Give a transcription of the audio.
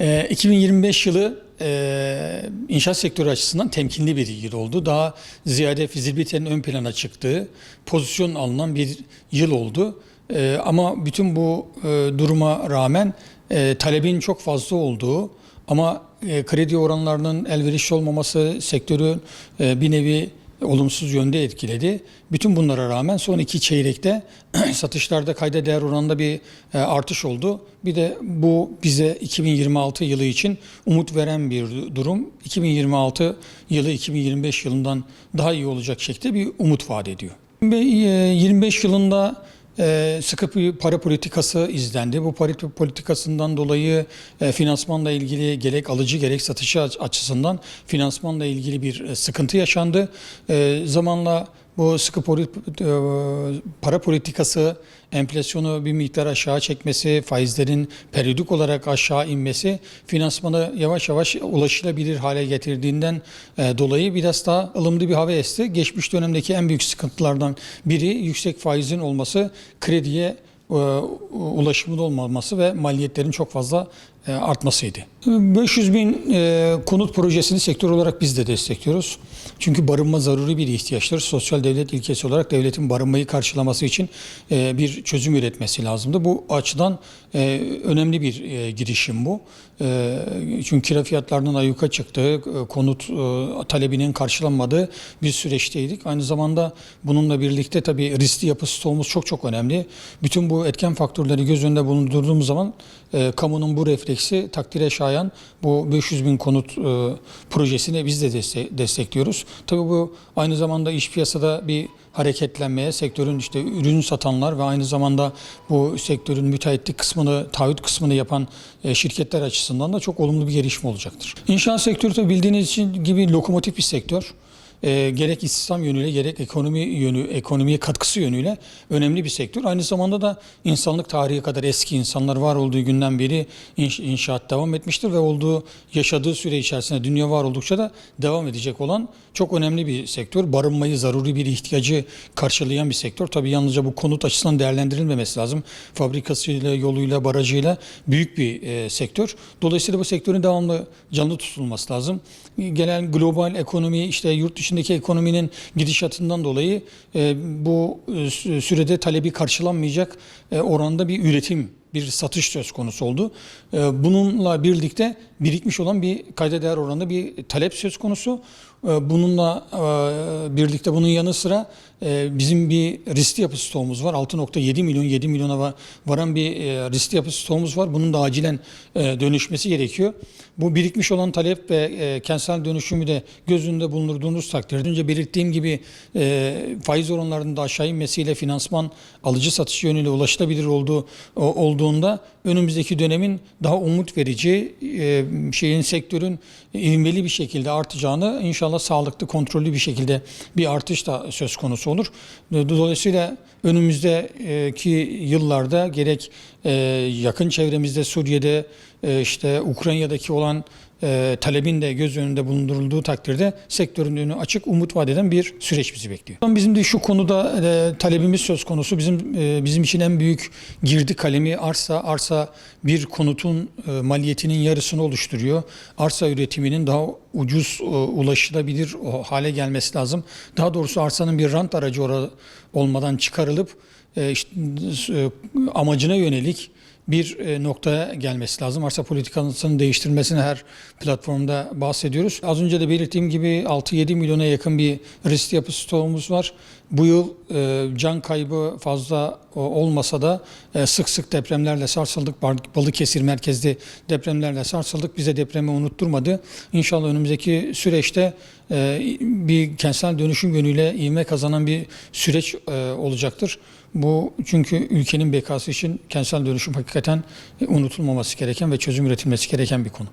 2025 yılı inşaat sektörü açısından temkinli bir yıl oldu. Daha ziyade fizibilitenin ön plana çıktığı, pozisyon alınan bir yıl oldu. Ama bütün bu duruma rağmen talebin çok fazla olduğu ama kredi oranlarının elverişli olmaması sektörü bir nevi olumsuz yönde etkiledi. Bütün bunlara rağmen son iki çeyrekte satışlarda kayda değer oranında bir artış oldu. Bir de bu bize 2026 yılı için umut veren bir durum. 2026 yılı 2025 yılından daha iyi olacak şekilde bir umut vaat ediyor. 25 yılında sıkı bir para politikası izlendi. Bu para politikasından dolayı finansmanla ilgili gerek alıcı gerek satıcı açısından finansmanla ilgili bir sıkıntı yaşandı. Zamanla bu sıkı para politikası enflasyonu bir miktar aşağı çekmesi, faizlerin periyodik olarak aşağı inmesi finansmanı yavaş yavaş ulaşılabilir hale getirdiğinden dolayı biraz daha ılımlı bir hava esti. Geçmiş dönemdeki en büyük sıkıntılardan biri yüksek faizin olması, krediye ulaşımın olmaması ve maliyetlerin çok fazla artmasıydı. 500 bin konut projesini sektör olarak biz de destekliyoruz. Çünkü barınma zaruri bir ihtiyaçtır. Sosyal devlet ilkesi olarak devletin barınmayı karşılaması için bir çözüm üretmesi lazımdı. Bu açıdan önemli bir girişim bu. Çünkü kira fiyatlarının ayyuka çıktığı, konut talebinin karşılanmadığı bir süreçteydik. Aynı zamanda bununla birlikte tabii riskli yapı stoğumuz çok önemli. Bütün bu etken faktörleri göz önünde bulundurduğumuz zaman kamunun bu refleksi takdire şayan bu 500 bin konut projesini biz de destekliyoruz. Tabii bu aynı zamanda iş piyasada bir hareketlenmeye, sektörün işte ürün satanlar ve aynı zamanda bu sektörün müteahhitlik kısmını, taahhüt kısmını yapan şirketler açısından da çok olumlu bir gelişme olacaktır. İnşaat sektörü de bildiğiniz gibi lokomotif bir sektör. Gerek istihdam yönüyle gerek ekonomiye katkısı yönüyle önemli bir sektör. Aynı zamanda da insanlık tarihi kadar eski insanlar var olduğu günden beri inşaat devam etmiştir ve yaşadığı süre içerisinde dünya var oldukça da devam edecek olan çok önemli bir sektör. Barınmayı zaruri bir ihtiyacı karşılayan bir sektör. Tabii yalnızca bu konut açısından değerlendirilmemesi lazım. Fabrikasıyla, yoluyla, barajıyla büyük bir sektör. Dolayısıyla bu sektörün devamlı canlı tutulması lazım. Gelen global ekonomi, işte yurt dışındaki ekonominin gidişatından dolayı bu sürede talebi karşılanmayacak oranda bir üretim, bir satış söz konusu oldu. Bununla birlikte birikmiş olan bir kayda değer oranında bir talep söz konusu. Bununla birlikte bunun yanı sıra bizim bir riskli yapı stoğumuz var. 6.7 milyon, 7 milyona varan bir riskli yapı stoğumuz var. Bunun da acilen dönüşmesi gerekiyor. Bu birikmiş olan talep ve kentsel dönüşümü de göz önünde bulundurduğunuz takdirde önce belirttiğim gibi faiz oranlarının da aşağı inmesiyle finansman alıcı satış yönüyle ulaşılabilir olduğunda önümüzdeki dönemin daha umut verici sektörün ivmeli bir şekilde artacağını, inşallah sağlıklı, kontrollü bir şekilde bir artış da söz konusu olur. Dolayısıyla önümüzdeki yıllarda gerek yakın çevremizde Suriye'de, işte Ukrayna'daki olan talebin de göz önünde bulundurulduğu takdirde sektörün önü açık, umut vaat eden bir süreç bizi bekliyor. Bizim de şu konuda talebimiz söz konusu. Bizim için en büyük girdi kalemi arsa. Arsa bir konutun maliyetinin yarısını oluşturuyor. Arsa üretiminin daha ucuz, ulaşılabilir hale gelmesi lazım. Daha doğrusu arsanın bir rant aracı olmadan çıkarılıp amacına yönelik bir noktaya gelmesi lazım. Arsa politikasının değiştirilmesini her platformda bahsediyoruz. Az önce de belirttiğim gibi 6-7 milyona yakın bir riskli yapı stoğumuz var. Bu yıl can kaybı fazla olmasa da sık sık depremlerle sarsıldık. Balıkesir merkezli depremlerle sarsıldık. Bize depremi unutturmadı. İnşallah önümüzdeki süreçte bir kentsel dönüşüm yönüyle ivme kazanan bir süreç olacaktır. Bu çünkü ülkenin bekası için kentsel dönüşüm hakikaten unutulmaması gereken ve çözüm üretilmesi gereken bir konu.